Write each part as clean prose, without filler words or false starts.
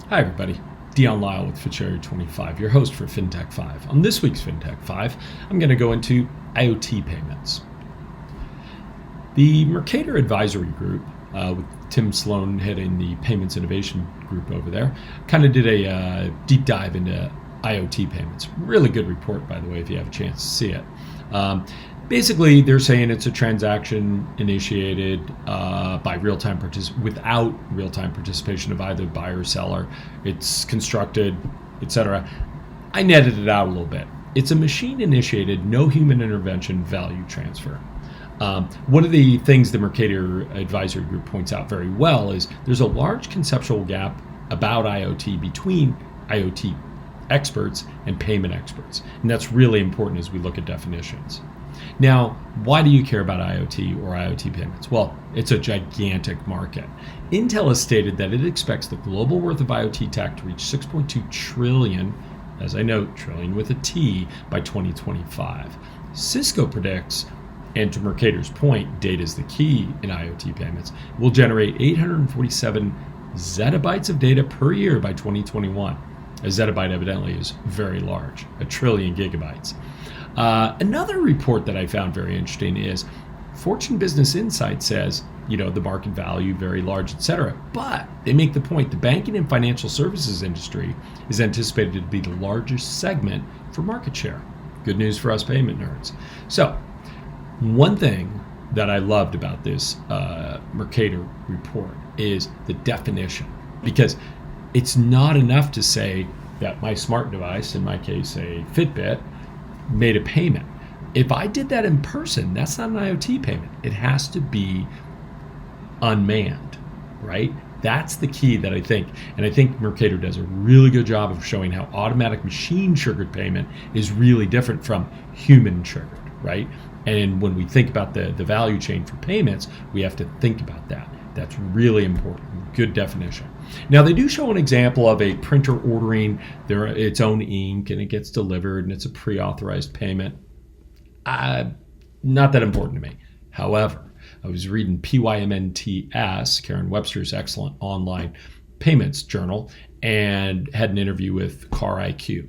Hi everybody, Dion Lyle with Fintech-5, your host for Fintech-5. On this week's Fintech-5, I'm going to go into IoT payments. The Mercator Advisory Group, with Tim Sloan heading the Payments Innovation Group over there, kind of did a deep dive into IoT payments. Really good report, by the way, if you have a chance to see it. Basically, they're saying it's a transaction initiated by without real-time participation of either buyer or seller. It's constructed, etc. I netted it out a little bit. It's a machine-initiated, no human intervention value transfer. One of the things the Mercator Advisory Group points out very well is there's a large conceptual gap about IoT between IoT experts and payment experts. And that's really important as we look at definitions. Now, why do you care about IoT or IoT payments? Well, it's a gigantic market. Intel has stated that it expects the global worth of IoT tech to reach 6.2 trillion, as I note, trillion with a T, by 2025. Cisco predicts, and to Mercator's point, data is the key in IoT payments, will generate 847 zettabytes of data per year by 2021. A zettabyte evidently is very large, a trillion gigabytes. Another report that I found very interesting is Fortune Business Insight says, the market value, very large, etc. But they make the point the banking and financial services industry is anticipated to be the largest segment for market share. Good news for us payment nerds. So, one thing that I loved about this Mercator report is the definition, because it's not enough to say that my smart device, in my case a Fitbit, made a payment. If I did that in person, that's not an IoT payment. It has to be unmanned, right? That's the key that I think, and I think Mercator does a really good job of showing how automatic machine triggered payment is really different from human triggered, right? And when we think about the value chain for payments, we have to think about that. That's really important. Good definition. Now, they do show an example of a printer ordering its own ink and it gets delivered and it's a pre-authorized payment. Not that important to me. However, I was reading PYMNTS, Karen Webster's excellent online payments journal, and had an interview with Car IQ.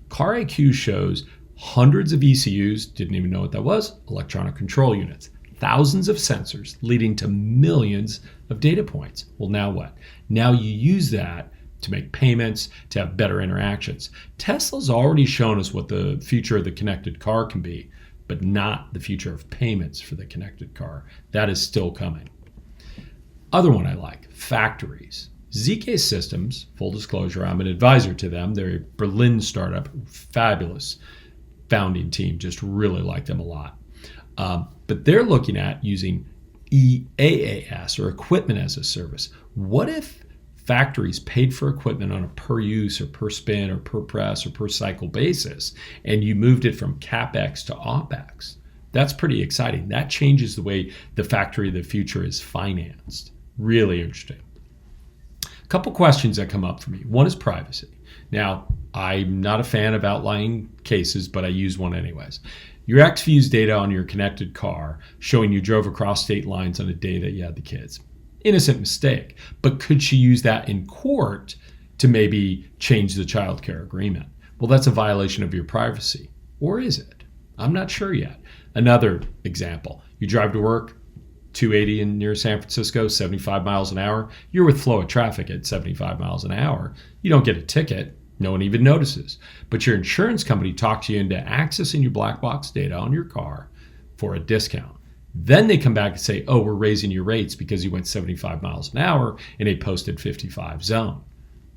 Car IQ shows hundreds of ECUs, didn't even know what that was, electronic control units. Thousands of sensors leading to millions of data points. Well, now what? Now you use that to make payments, to have better interactions. Tesla's already shown us what the future of the connected car can be, but not the future of payments for the connected car. That is still coming. Other one I like, factories. ZK Systems, full disclosure, I'm an advisor to them. They're a Berlin startup, fabulous founding team, just really like them a lot. But they're looking at using EaaS, or equipment as a service. What if factories paid for equipment on a per use or per spin or per press or per cycle basis, and you moved it from CapEx to OpEx? That's pretty exciting. That changes the way the factory of the future is financed. Really interesting. A couple questions that come up for me. One is privacy. Now, I'm not a fan of outlying cases, but I use one anyways. Your ex views data on your connected car showing you drove across state lines on a day that you had the kids. Innocent mistake, but could she use that in court to maybe change the child care agreement? Well, that's a violation of your privacy. Or is it? I'm not sure yet. Another example, you drive to work, 280 near San Francisco, 75 miles an hour. You're with flow of traffic at 75 miles an hour. You don't get a ticket. No one even notices. But your insurance company talks you into accessing your black box data on your car for a discount. Then they come back and say, oh, we're raising your rates because you went 75 miles an hour in a posted 55 zone.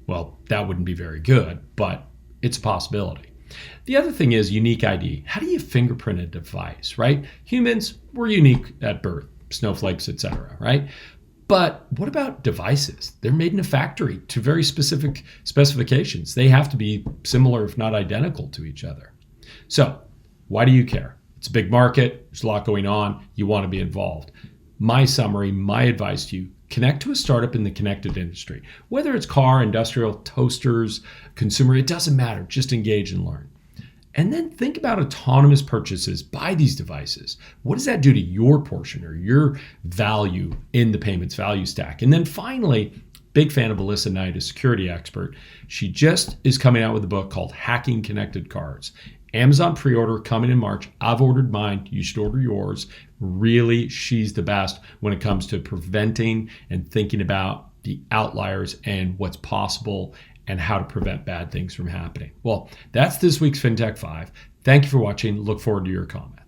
Well, that wouldn't be very good, but it's a possibility. The other thing is unique ID. How do you fingerprint a device, right? Humans, we're unique at birth, snowflakes, etc., right? But what about devices? They're made in a factory to very specific specifications. They have to be similar, if not identical, to each other. So why do you care? It's a big market. There's a lot going on. You want to be involved. My summary, my advice to you, connect to a startup in the connected industry. Whether it's car, industrial, toasters, consumer, it doesn't matter. Just engage and learn. And then think about autonomous purchases by these devices. What does that do to your portion or your value in the payments value stack? And then finally, Big fan of Alyssa Knight, a security expert. She just is coming out with a book called Hacking Connected Cards. Amazon pre-order coming in March. I've ordered mine. You should order yours. Really, she's the best when it comes to preventing and thinking about the outliers and what's possible and how to prevent bad things from happening. Well, that's this week's Fintech 5. Thank you for watching. Look forward to your comments.